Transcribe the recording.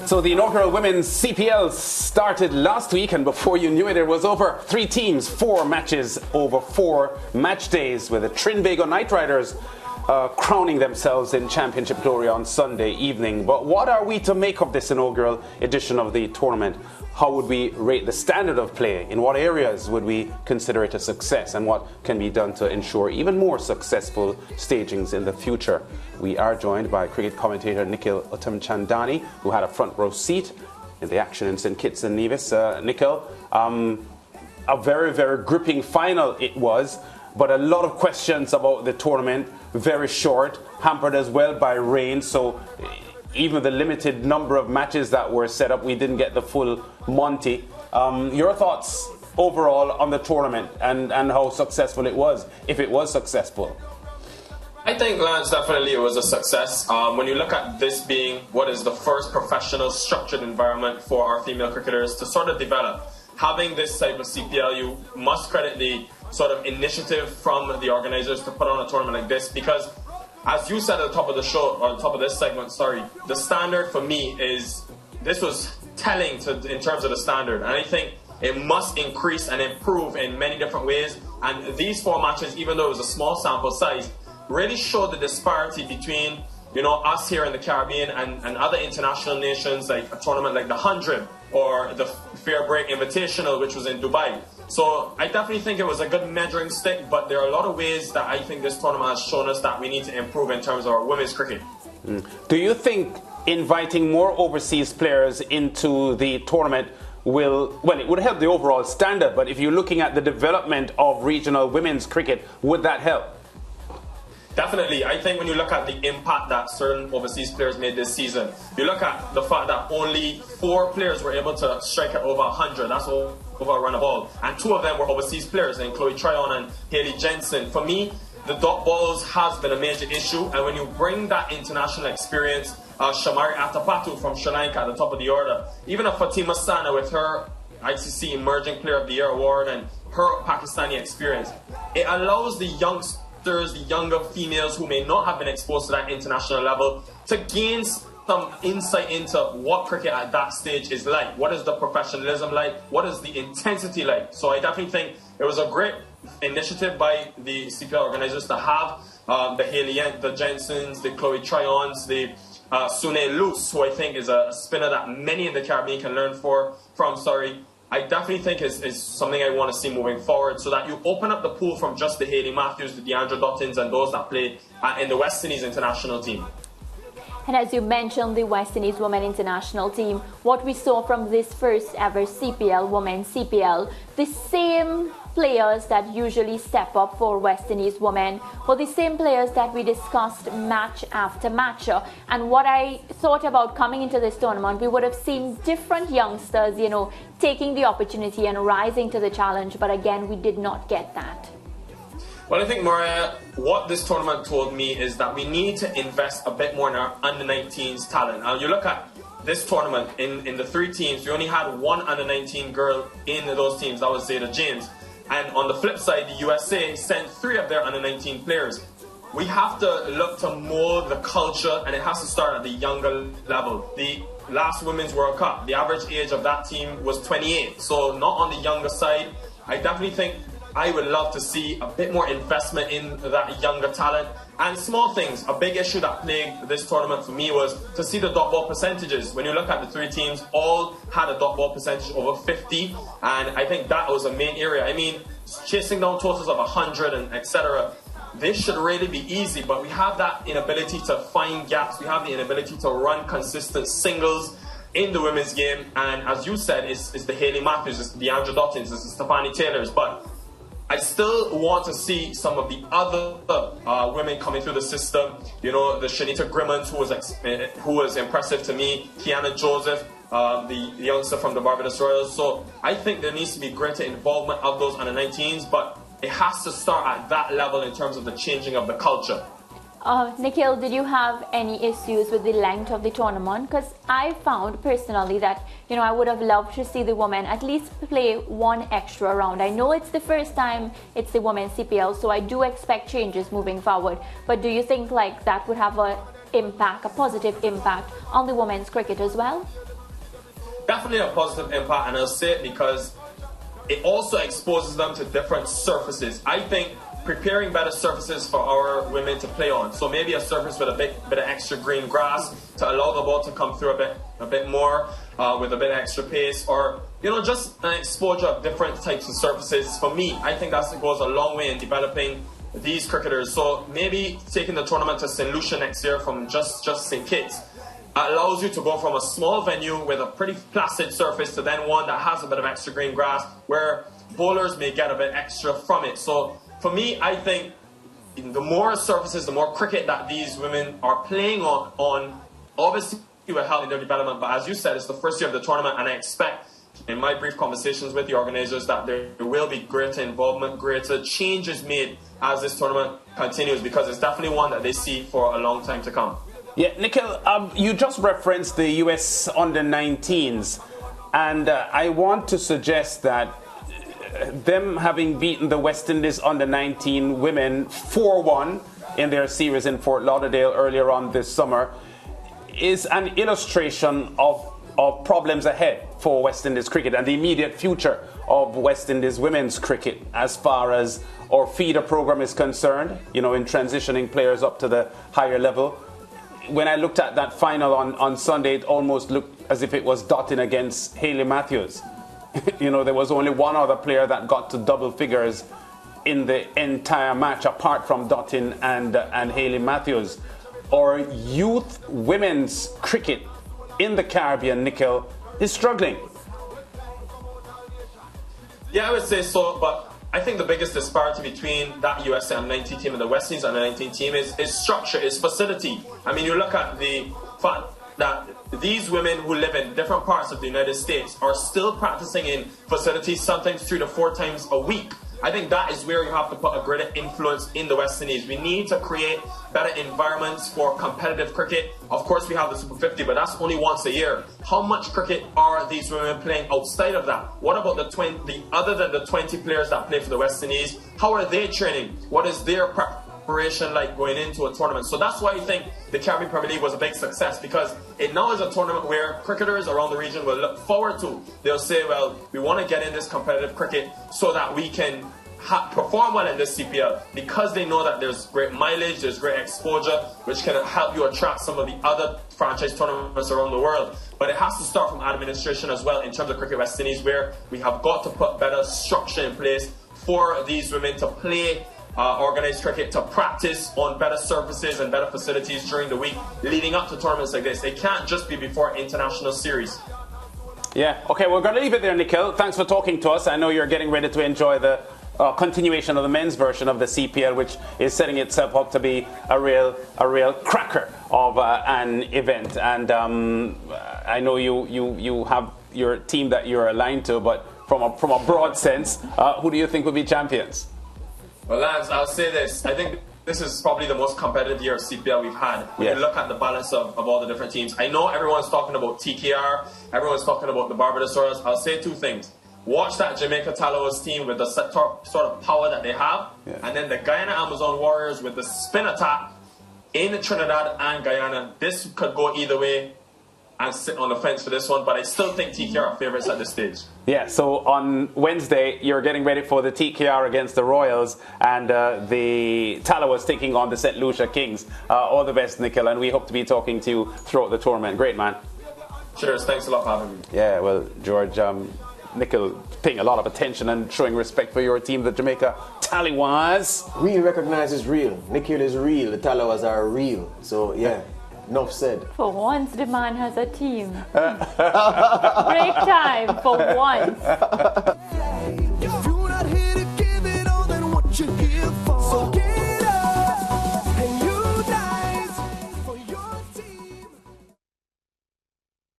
So the inaugural women's CPL started last week, and before you knew it, it was over 3 teams, 4 matches over 4 match days, with the Trinbago Knight Riders crowning themselves in championship glory on Sunday evening. But what are we to make of this inaugural edition of the tournament? How would we rate the standard of play? In what areas would we consider it a success? And what can be done to ensure even more successful stagings in the future? We are joined by cricket commentator Nikhil Uttamchandani, who had a front row seat in the action in St Kitts and Nevis. Nikhil, a very, very gripping final it was, but a lot of questions about the tournament, very short, hampered as well by rain, so even the limited number of matches that were set up, we didn't get the full Monty. Your thoughts overall on the tournament and how successful it was, if it was successful? I think, Lance, definitely it was a success. When you look at this being what is the first professional structured environment for our female cricketers to sort of develop, having this type of CPL, you must credit the sort of initiative from the organizers to put on a tournament like this, because as you said at the top of the show, or the top of this segment, sorry, the standard for me is, this was telling in terms of the standard, and I think it must increase and improve in many different ways. And these 4 matches, even though it was a small sample size, really showed the disparity between, you know, us here in the Caribbean and other international nations, like a tournament like the 100 or the Fair Break Invitational, which was in Dubai. So I definitely think it was a good measuring stick, but there are a lot of ways that I think this tournament has shown us that we need to improve in terms of our women's cricket. Do you think inviting more overseas players into the tournament it would help the overall standard, but if you're looking at the development of regional women's cricket, would that help? Definitely. I think when you look at the impact that certain overseas players made this season, you look at the fact that only 4 players were able to strike at over 100, that's over a run of ball, and 2 of them were overseas players, and Chloe Tryon and Hayley Jensen. For me, the dot balls has been a major issue, and when you bring that international experience, Shamari Atapatu from Sri Lanka at the top of the order, even a Fatima Sana with her ICC Emerging Player of the Year award and her Pakistani experience, it allows the youngsters, the younger females who may not have been exposed to that international level, to gain some insight into what cricket at that stage is like. What is the professionalism like? What is the intensity like? So I definitely think it was a great initiative by the CPL organizers to have the Hayley, the Jensens, the Chloe Tryons, the Sune Luce, who I think is a spinner that many in the Caribbean can learn from. I definitely think is something I want to see moving forward, so that you open up the pool from just the Hayley Matthews, the Deandra Dottins, and those that play in the West Indies international team. And as you mentioned, the West Indies women international team, what we saw from this first ever CPL, women's CPL, the same players that usually step up for West Indies women were the same players that we discussed match after match. And what I thought about coming into this tournament, we would have seen different youngsters, you know, taking the opportunity and rising to the challenge. But again, we did not get that. Well, I think, Mariah, what this tournament told me is that we need to invest a bit more in our under-19s talent. Now, you look at this tournament, in the 3 teams, we only had 1 under-19 girl in those teams. That was Zeta James. And on the flip side, the USA sent 3 of their under-19 players. We have to look to mold the culture, and it has to start at the younger level. The last Women's World Cup, the average age of that team was 28. So not on the younger side. I definitely think I would love to see a bit more investment in that younger talent. And small things, a big issue that plagued this tournament for me was to see the dot ball percentages. When you look at the 3 teams, all had a dot ball percentage over 50, and I think that was a main area. I mean, chasing down totals of 100 and etc. This should really be easy, but we have that inability to find gaps. We have the inability to run consistent singles in the women's game, and as you said, it's the Hayley Matthews, it's the Deandra Dottins, it's the Stefani Taylors, but I still want to see some of the other women coming through the system. You know, the Shanita Grimmons, who was impressive to me. Kiana Joseph, the youngster from the Barbados Royals. So I think there needs to be greater involvement of those under-19s, but it has to start at that level in terms of the changing of the culture. Nikhil, did you have any issues with the length of the tournament? Because I found personally that, I would have loved to see the women at least play one extra round. I know it's the first time it's the women's CPL, so I do expect changes moving forward. But do you think like that would have a positive impact on the women's cricket as well? Definitely a positive impact, and I'll say it because it also exposes them to different surfaces. I think preparing better surfaces for our women to play on. So maybe a surface with a bit of extra green grass to allow the ball to come through a bit more with a bit of extra pace, or just an exposure of different types of surfaces. For me, I think that goes a long way in developing these cricketers. So maybe taking the tournament to St. Lucia next year from just St. Kitts allows you to go from a small venue with a pretty placid surface to then one that has a bit of extra green grass where bowlers may get a bit extra from it. So for me, I think the more surfaces, the more cricket that these women are playing on obviously will help in their development. But as you said, it's the first year of the tournament, and I expect in my brief conversations with the organizers that there will be greater involvement, greater changes made as this tournament continues, because it's definitely one that they see for a long time to come. Yeah, Nikhil, you just referenced the US under-19s, and I want to suggest that them having beaten the West Indies under-19 women 4-1 in their series in Fort Lauderdale earlier on this summer is an illustration of problems ahead for West Indies cricket and the immediate future of West Indies women's cricket as far as our feeder program is concerned, in transitioning players up to the higher level. When I looked at that final on Sunday, it almost looked as if it was Dottin against Hayley Matthews. There was only one other player that got to double figures in the entire match apart from Dottin and Hayley Matthews. Our youth women's cricket in the Caribbean, Nikhil, is struggling. Yeah, I would say so, but I think the biggest disparity between that USA under-19 team and the West Indies under-19 team is structure, is facility. I mean, you look at the fact that these women who live in different parts of the United States are still practicing in facilities sometimes 3 to 4 times a week. I think that is where you have to put a greater influence in the West Indies. We need to create better environments for competitive cricket. Of course, we have the Super 50, but that's only once a year. How much cricket are these women playing outside of that? What about other than the 20 players that play for the West Indies? How are they training? What is their preparation like going into a tournament? So that's why I think the Caribbean Premier League was a big success, because it now is a tournament where cricketers around the region will look forward to. They'll say, well, we want to get in this competitive cricket so that we can perform well in this CPL, because they know that there's great mileage, there's great exposure, which can help you attract some of the other franchise tournaments around the world. But it has to start from administration as well in terms of Cricket West Indies, where we have got to put better structure in place for these women to play organized cricket, to practice on better surfaces and better facilities during the week leading up to tournaments like this. It can't just be before international series. Yeah, okay, we're going to leave it there, Nikhil. Thanks for talking to us. I know you're getting ready to enjoy the continuation of the men's version of the CPL, which is setting itself up to be a real cracker of an event. And I know you have your team that you're aligned to, but from a broad sense, who do you think will be champions? Well, Lance, I'll say this. I think this is probably the most competitive year of CPL we've had. When you look at the balance of all the different teams. I know everyone's talking about TKR, everyone's talking about the Barbados Royals. I'll say 2 things. Watch that Jamaica Talawas team with the sort of power that they have, and then the Guyana Amazon Warriors with the spin attack in Trinidad and Guyana. This could go either way. I'm sitting on the fence for this one, but I still think TKR are favourites at this stage. Yeah, so on Wednesday, you're getting ready for the TKR against the Royals, and the Talawas taking on the St. Lucia Kings. All the best, Nikhil, and we hope to be talking to you throughout the tournament. Great, man. Cheers, thanks a lot for having me. Yeah, well, George, Nikhil paying a lot of attention and showing respect for your team, the Jamaica Talawas. Real recognizes real. Nikhil is real. The Talawas are real. So, yeah. Enough said. For once, the man has a team. Break time for once.